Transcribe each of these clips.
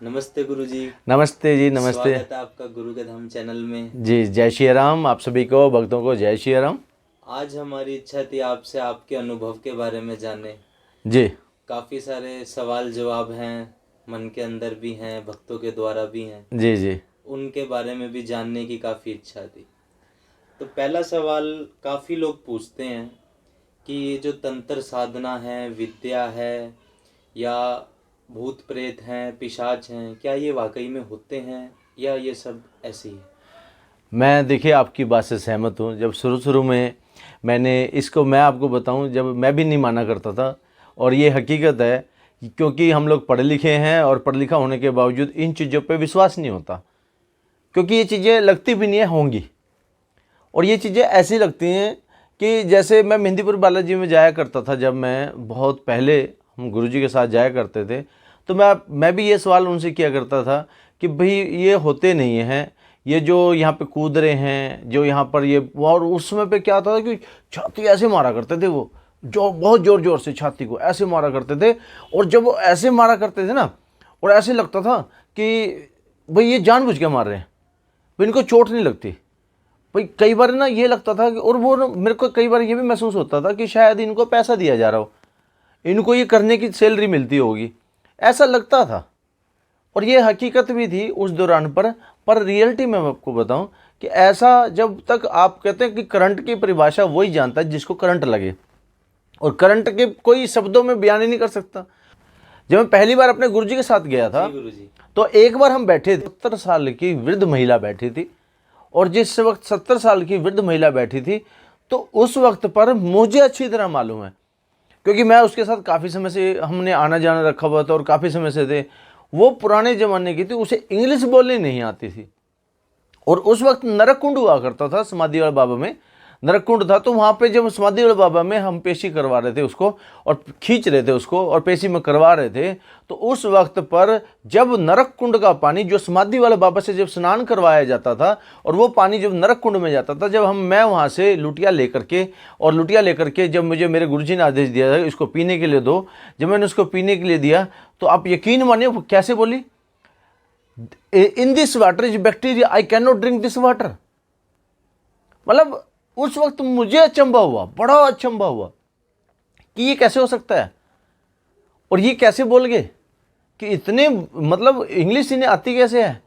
नमस्ते गुरुजी। नमस्ते जी, नमस्ते। स्वागत है आपका गुरु के धाम चैनल में। जी, जय श्री राम। आप सभी को, भक्तों को जय श्री राम। आज हमारी इच्छा थी आपसे आपके अनुभव के बारे में जाने। जी काफ़ी सारे सवाल जवाब हैं, मन के अंदर भी हैं, भक्तों के द्वारा भी हैं, जी जी उनके बारे में भी जानने की काफ़ी इच्छा थी। तो पहला सवाल काफ़ी लोग पूछते हैं कि ये जो तंत्र साधना है, विद्या है, या भूत प्रेत हैं, पिशाच हैं, क्या ये वाकई में होते हैं या ये सब ऐसे ही है? मैं देखिए आपकी बात से सहमत हूँ। जब शुरू में मैंने इसको, मैं आपको बताऊँ, जब मैं भी नहीं माना करता था, और ये हकीकत है क्योंकि हम लोग पढ़े लिखे हैं और पढ़ा लिखा होने के बावजूद इन चीज़ों पे विश्वास नहीं होता, क्योंकि ये चीज़ें लगती भी नहीं है होंगी। और ये चीज़ें ऐसी लगती हैं कि जैसे मैं मेहंदीपुर बालाजी में जाया करता था, जब मैं बहुत पहले हम गुरुजी के साथ जाया करते थे, तो मैं भी ये सवाल उनसे किया करता था कि भाई ये होते नहीं हैं, ये जो यहाँ पे कूद रहे हैं, जो यहाँ पर ये। और उस समय पे क्या होता था कि छाती ऐसे मारा करते थे, वो जो बहुत ज़ोर ज़ोर से छाती को ऐसे मारा करते थे। और जब वो ऐसे मारा करते थे ना, और ऐसे लगता था कि भाई ये जानबूझ के मार रहे हैं, भाई इनको चोट नहीं लगती। भाई कई बार ना ये लगता था कि, और वो मेरे को कई बार ये भी महसूस होता था कि शायद इनको पैसा दिया जा रहा हो, इनको ये करने की सैलरी मिलती होगी, ऐसा लगता था। और ये हकीकत भी थी उस दौरान पर रियलिटी में मैं आपको बताऊं कि ऐसा, जब तक आप कहते हैं कि करंट की परिभाषा वही जानता है जिसको करंट लगे, और करंट के कोई शब्दों में बयान ही नहीं कर सकता। जब मैं पहली बार अपने गुरुजी के साथ गया था, जी गुरुजी। तो एक बार हम बैठे थे, 70 साल की वृद्ध महिला बैठी थी। और जिस वक्त 70 साल की वृद्ध महिला बैठी थी, तो उस वक्त पर मुझे अच्छी तरह मालूम है, क्योंकि मैं उसके साथ काफ़ी समय से हमने आना जाना रखा हुआ था और काफ़ी समय से थे। वो पुराने ज़माने की थी, उसे इंग्लिश बोलनी नहीं आती थी। और उस वक्त नरक कुंड हुआ करता था समाधि वाले बाबा में, नरक कुंड था। तो वहाँ पे जब समाधि वाले बाबा में हम पेशी करवा रहे थे उसको, और खींच रहे थे उसको, और पेशी में करवा रहे थे, तो उस वक्त पर जब नरक कुंड का पानी जो समाधि वाले बाबा से जब स्नान करवाया जाता था, और वो पानी जब नरक कुंड में जाता था, जब मैं वहाँ से लुटिया लेकर के जब मुझे मेरे गुरुजी ने आदेश दिया था इसको पीने के लिए दो, जब मैंने उसको पीने के लिए दिया, तो आप यकीन मानिए वो कैसे बोली, in this water is bacteria, I can not drink this water. मतलब उस वक्त मुझे अचंभा हुआ, बड़ा अचंभा हुआ कि ये कैसे हो सकता है, और ये कैसे बोल गए कि इतने, मतलब इंग्लिश इन्हें आती कैसे है।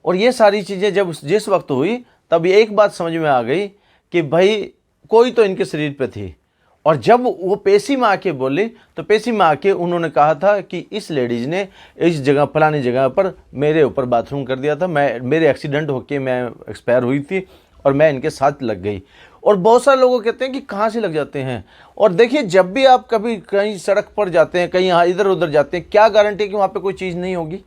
और ये सारी चीज़ें जब जिस वक्त हुई, तब ये एक बात समझ में आ गई कि भाई कोई तो इनके शरीर पे थी। और जब वो पेशी में आके बोली, तो पेशी में आके उन्होंने कहा था कि इस लेडीज़ ने इस जगह, फलानी जगह पर मेरे ऊपर बाथरूम कर दिया था, मेरे एक्सीडेंट होके मैं एक्सपायर हुई थी, और मैं इनके साथ लग गई। और बहुत सारे लोग कहते हैं कि कहाँ से लग जाते हैं। और देखिए, जब भी आप कभी कहीं सड़क पर जाते हैं, कहीं इधर उधर जाते हैं, क्या गारंटी है कि वहाँ पे कोई चीज़ नहीं होगी।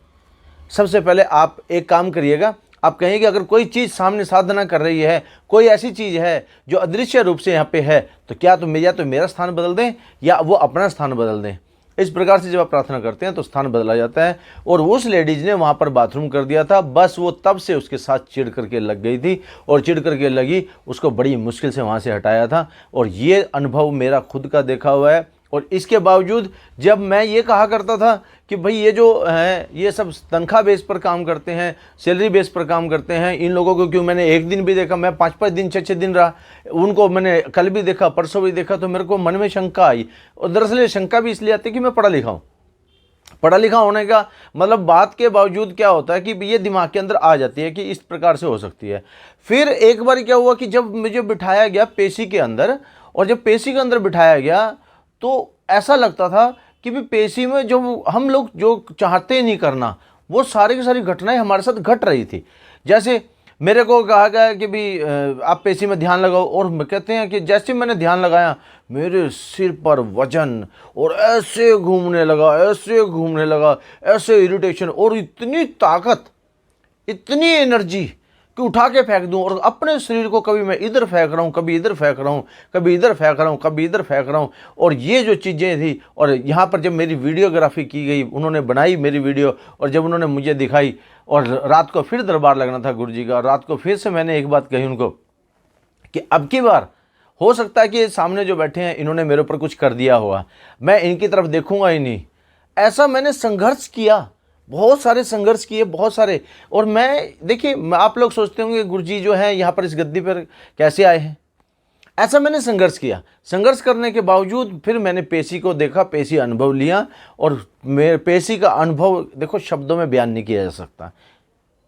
सबसे पहले आप एक काम करिएगा, आप कहेंगे अगर कोई चीज़ सामने साधना कर रही है, कोई ऐसी चीज़ है जो अदृश्य रूप से यहाँ पे है, तो क्या या तो मेरा स्थान बदल दें या वो अपना स्थान बदल दें। इस प्रकार से जब आप प्रार्थना करते हैं तो स्थान बदला जाता है। और उस लेडीज़ ने वहाँ पर बाथरूम कर दिया था, बस वो तब से उसके साथ चिढ़ करके लग गई थी, और चिढ़ करके लगी, उसको बड़ी मुश्किल से वहाँ से हटाया था। और ये अनुभव मेरा खुद का देखा हुआ है। और इसके बावजूद जब मैं ये कहा करता था कि भाई ये जो है, ये सब तनख्वाह बेस पर काम करते हैं, सैलरी बेस पर काम करते हैं, इन लोगों को क्यों मैंने एक दिन भी देखा, मैं 5-5 दिन 6-6 दिन रहा, उनको मैंने कल भी देखा, परसों भी देखा, तो मेरे को मन में शंका आई। और दरअसल शंका भी इसलिए आती है कि मैं पढ़ा लिखा हूँ। पढ़ा लिखा होने का मतलब बात के बावजूद क्या होता है कि ये दिमाग के अंदर आ जाती है कि इस प्रकार से हो सकती है। फिर एक बार क्या हुआ कि जब मुझे बिठाया गया पेशी के अंदर, और जब पेशी के अंदर बिठाया गया, तो ऐसा लगता था कि भी पेशी में जो हम लोग जो चाहते नहीं करना, वो सारी की सारी घटनाएं हमारे साथ घट रही थी। जैसे मेरे को कहा गया कि भी आप पेशी में ध्यान लगाओ, और कहते हैं कि जैसे मैंने ध्यान लगाया, मेरे सिर पर वजन, और ऐसे घूमने लगा, ऐसे घूमने लगा, ऐसे इरिटेशन, और इतनी ताकत, इतनी एनर्जी कि उठा के फेंक दूं। और अपने शरीर को कभी मैं इधर फेंक रहा हूँ, कभी इधर फेंक रहा हूँ, कभी इधर फेंक रहा हूँ, कभी इधर फेंक रहा हूँ। और ये जो चीज़ें थी, और यहाँ पर जब मेरी वीडियोग्राफी की गई, उन्होंने बनाई मेरी वीडियो, और जब उन्होंने मुझे दिखाई, और रात को फिर दरबार लगना था गुरुजी का, और रात को फिर से मैंने एक बात कही उनको कि अब की बार हो सकता है कि सामने जो बैठे हैं इन्होंने मेरे ऊपर कुछ कर दिया होगा, मैं इनकी तरफ देखूंगा ही नहीं। ऐसा मैंने संघर्ष किया, बहुत सारे संघर्ष किए, बहुत सारे। और मैं देखिए, आप लोग सोचते होंगे गुरुजी जो है यहाँ पर इस गद्दी पर कैसे आए हैं। ऐसा मैंने संघर्ष किया। संघर्ष करने के बावजूद फिर मैंने पेशी को देखा, पेशी अनुभव लिया, और मेरे पेशी का अनुभव देखो शब्दों में बयान नहीं किया जा सकता।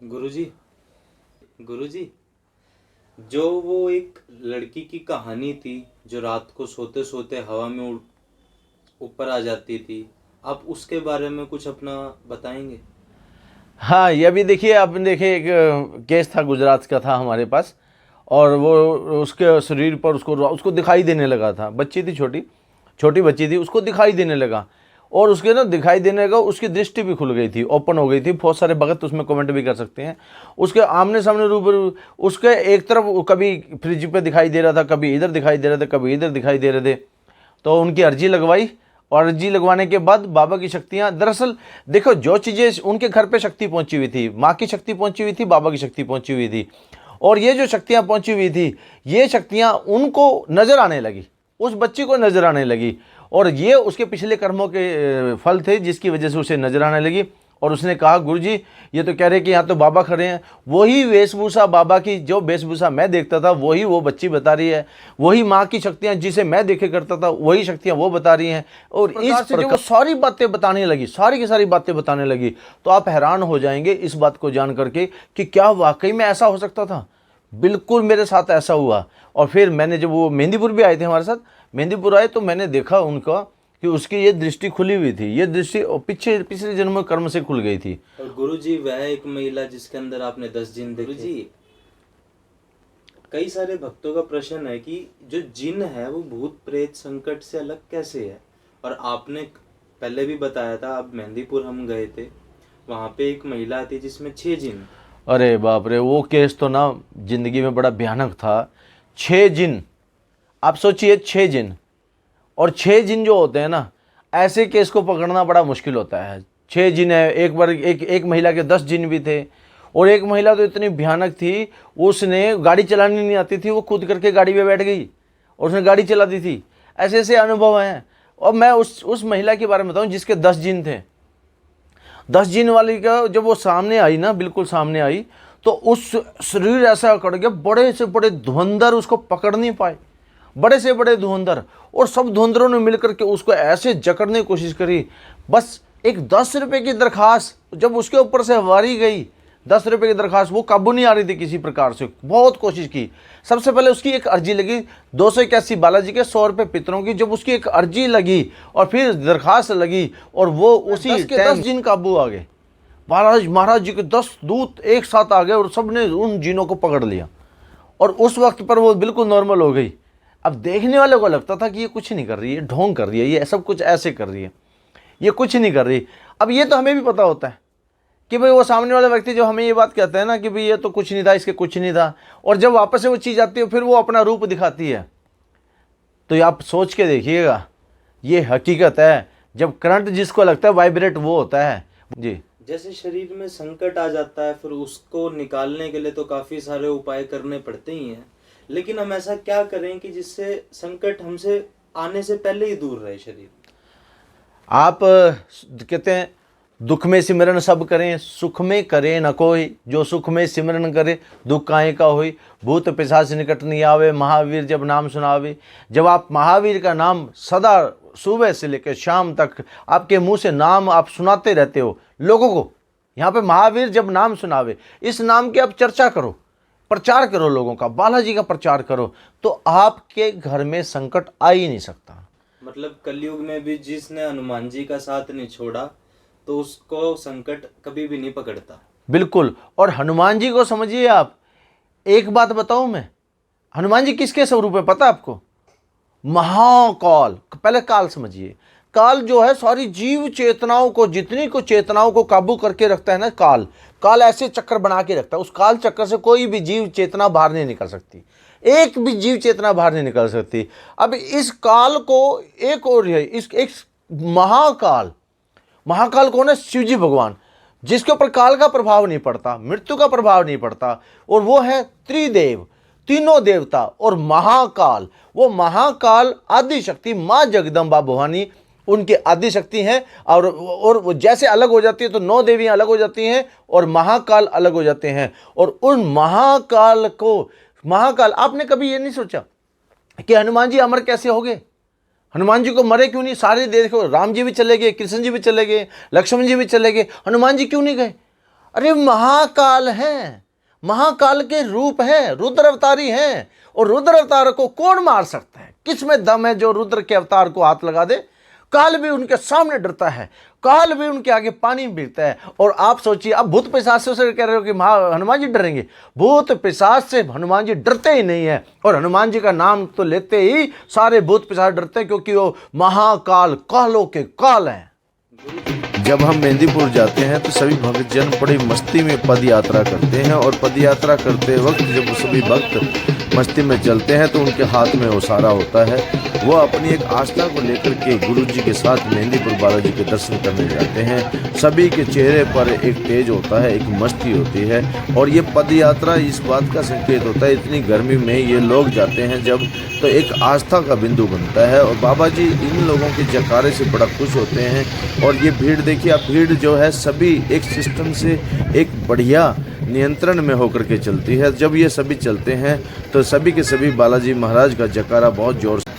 गुरुजी, जो वो एक लड़की की कहानी थी जो रात को सोते सोते हवा में ऊपर आ जाती थी, आप उसके बारे में कुछ अपना बताएंगे? हाँ, यह भी देखिए, आपने देखे एक केस था, गुजरात का था हमारे पास, और वो उसके शरीर पर उसको दिखाई देने लगा था। बच्ची थी, छोटी बच्ची थी, उसको दिखाई देने लगा, और उसके ना दिखाई देने लगा, उसकी दृष्टि भी खुल गई थी, ओपन हो गई थी। बहुत सारे भगत उसमें कमेंट भी कर सकते हैं। उसके आमने सामने रूबरू, उसके एक तरफ कभी फ्रिज पे दिखाई दे रहा था, कभी इधर दिखाई दे रहे थे, कभी इधर दिखाई दे रहे थे। तो उनकी अर्जी लगवाई, और अर्जी लगवाने के बाद बाबा की शक्तियाँ, दरअसल देखो जो चीज़ें उनके घर पे शक्ति पहुंची हुई थी, माँ की शक्ति पहुंची हुई थी, बाबा की शक्ति पहुंची हुई थी, और ये जो शक्तियाँ पहुंची हुई थी, ये शक्तियाँ उनको नज़र आने लगी, उस बच्ची को नज़र आने लगी, और ये उसके पिछले कर्मों के फल थे जिसकी वजह से उसे नज़र आने लगी। और उसने कहा, गुरुजी ये तो कह रहे कि यहाँ तो बाबा खड़े हैं, वही वेशभूषा बाबा की, जो वेशभूषा मैं देखता था वही वो बच्ची बता रही है, वही माँ की शक्तियाँ जिसे मैं देखे करता था वही शक्तियाँ वो बता रही हैं। और इस प्रकार वो सारी बातें बताने लगी, सारी की सारी बातें बताने लगी। तो आप हैरान हो जाएंगे इस बात को जान करके कि क्या वाकई में ऐसा हो सकता था। बिल्कुल मेरे साथ ऐसा हुआ। और फिर मैंने जब वो मेहंदीपुर भी आए थे हमारे साथ, मेहंदीपुर आए तो मैंने देखा उनका कि उसकी ये दृष्टि खुली हुई थी, ये दृष्टि पिछले जन्म में कर्म से खुल गई थी। और गुरुजी, वह एक महिला जिसके अंदर आपने 10 जिन देखे। गुरुजी, कई सारे भक्तों का प्रश्न है कि जो जिन है वो भूत प्रेत संकट से अलग कैसे है? और आपने पहले भी बताया था, आप मेहंदीपुर हम गए थे, वहां पे एक महिला थी जिसमें 6 जिन। अरे बाप रे, वो केस तो ना जिंदगी में बड़ा भयानक था। 6 जिन, आप सोचिए 6 जिन, और 6 जिन जो होते हैं ना, ऐसे केस को पकड़ना बड़ा मुश्किल होता है। 6 जिन है, एक बार एक महिला के 10 जिन भी थे। और एक महिला तो इतनी भयानक थी, उसने गाड़ी चलानी नहीं आती थी, वो कूद करके गाड़ी में बैठ गई और उसने गाड़ी चला दी थी। ऐसे ऐसे अनुभव हैं। और मैं उस महिला के बारे में बताऊं जिसके 10 जिन थे। 10 जिन वाली का जब वो सामने आई ना, बिल्कुल सामने आई, तो उस शरीर ऐसा अकड़ गया, बड़े से बड़े धुरंधर उसको पकड़ नहीं पाए, बड़े से बड़े धुरंधर, और सब धुरंधरों ने मिलकर के उसको ऐसे जकड़ने की कोशिश करी। बस एक 10 रुपए की दरखास्त जब उसके ऊपर से वारी गई, 10 रुपए की दरखास्त, वो काबू नहीं आ रही थी किसी प्रकार से, बहुत कोशिश की। सबसे पहले उसकी एक अर्जी लगी 281 बालाजी के, 100 रुपये पितरों की। जब उसकी एक अर्जी लगी और फिर दरखास्त लगी, और वो उसी 10 जिन काबू आ गए। महाराज जी के 10 दूत एक साथ आ गए और सबने उन जिनों को पकड़ लिया, और उस वक्त पर वो बिल्कुल नॉर्मल हो गई। अब देखने वाले को लगता था कि ये कुछ नहीं कर रही है, ढोंग कर रही है, ये सब कुछ ऐसे कर रही है, ये कुछ नहीं कर रही। अब ये तो हमें भी पता होता है कि भाई वो सामने वाला व्यक्ति जो हमें ये बात कहता है ना कि भाई ये तो कुछ नहीं था, इसके कुछ नहीं था, और जब वापस से वो चीज़ आती है फिर वो अपना रूप दिखाती है। तो आप सोच के देखिएगा, ये हकीकत है। जब करंट जिसको लगता है वाइब्रेट वो होता है जी। जैसे शरीर में संकट आ जाता है, फिर उसको निकालने के लिए तो काफी सारे उपाय करने पड़ते ही हैं, लेकिन हम ऐसा क्या करें कि जिससे संकट हमसे आने से पहले ही दूर रहे शरीर? आप कहते हैं दुख में सिमरन सब करें, सुख में करे न कोई, जो सुख में सिमरन करे दुख काहे का होई, भूत पिशाच निकट नहीं आवे, महावीर जब नाम सुनावे। जब आप महावीर का नाम सदा सुबह से लेकर शाम तक आपके मुंह से नाम आप सुनाते रहते हो लोगों को, यहाँ पे महावीर जब नाम सुनावे, इस नाम की आप चर्चा करो, प्रचार करो, लोगों का बालाजी का प्रचार करो, तो आपके घर में संकट आ ही नहीं सकता। मतलब कलयुग में भी जिसने हनुमान जी का साथ नहीं छोड़ा तो उसको संकट कभी भी नहीं पकड़ता। बिल्कुल। और हनुमान जी को समझिए आप, एक बात बताऊं मैं, हनुमान जी किसके स्वरूप है पता आपको? महाकाल। पहले काल समझिए, काल जो है सारी जीव चेतनाओं को, जितनी को चेतनाओं को काबू करके रखता है ना, काल ऐसे चक्कर बना के रखता है। उस काल चक्कर से कोई भी जीव चेतना बाहर नहीं निकल सकती, एक भी जीव चेतना बाहर नहीं निकल सकती। अब इस काल को एक और है, इस एक महाकाल कौन है? शिव जी भगवान, जिसके ऊपर काल का प्रभाव नहीं पड़ता, मृत्यु का प्रभाव नहीं पड़ता, और वो है त्रिदेव, तीनों देवता और महाकाल। वो महाकाल आदि शक्ति माँ जगदम्बा भवानी, उनकी आदि शक्ति हैं। और वो जैसे अलग हो जाती है तो 9 देवियां अलग हो जाती हैं और महाकाल अलग हो जाते हैं। और उन महाकाल आपने कभी ये नहीं सोचा कि हनुमान जी अमर कैसे हो गए? हनुमान जी को मरे क्यों नहीं? सारे देखो, राम जी भी चले गए, कृष्ण जी भी चले गए, लक्ष्मण जी भी चले गए, हनुमान जी क्यों नहीं गए? अरे महाकाल हैं, महाकाल के रूप हैं, रुद्र अवतारी हैं। और रुद्र अवतार को कौन मार सकता है? किस में दम है जो रुद्र के अवतार को हाथ लगा दे? काल भी उनके सामने डरता है, काल भी उनके आगे पानी पीता है। और आप सोचिए, अब भूत पिशाच से कह रहे हो कि हनुमान जी डरेंगे? भूत पिशाच से हनुमान जी डरते ही नहीं है। और हनुमान जी का नाम तो लेते ही सारे भूत पिशाच डरते हैं, क्योंकि वो महाकाल, कालों के काल हैं। जब हम मेहंदीपुर जाते हैं तो सभी भक्तजन बड़ी मस्ती में पद यात्रा करते हैं। और पद यात्रा करते वक्त जब सभी भक्त मस्ती में चलते हैं तो उनके हाथ में ओसारा होता है। वो अपनी एक आस्था को लेकर के गुरु जी के साथ मेहंदीपुर बालाजी के दर्शन करने जाते हैं। सभी के चेहरे पर एक तेज होता है, एक मस्ती होती है। और ये पद यात्रा इस बात का संकेत होता है, इतनी गर्मी में ये लोग जाते हैं जब, तो एक आस्था का बिंदु बनता है। और बाबा जी इन लोगों के जयकारे से बड़ा खुश होते हैं। और ये भीड़ देखिए, आप भीड़ जो है सभी एक सिस्टम से एक बढ़िया नियंत्रण में होकर के चलती है। जब ये सभी चलते हैं तो सभी के सभी बालाजी महाराज का जयकारा बहुत जोर से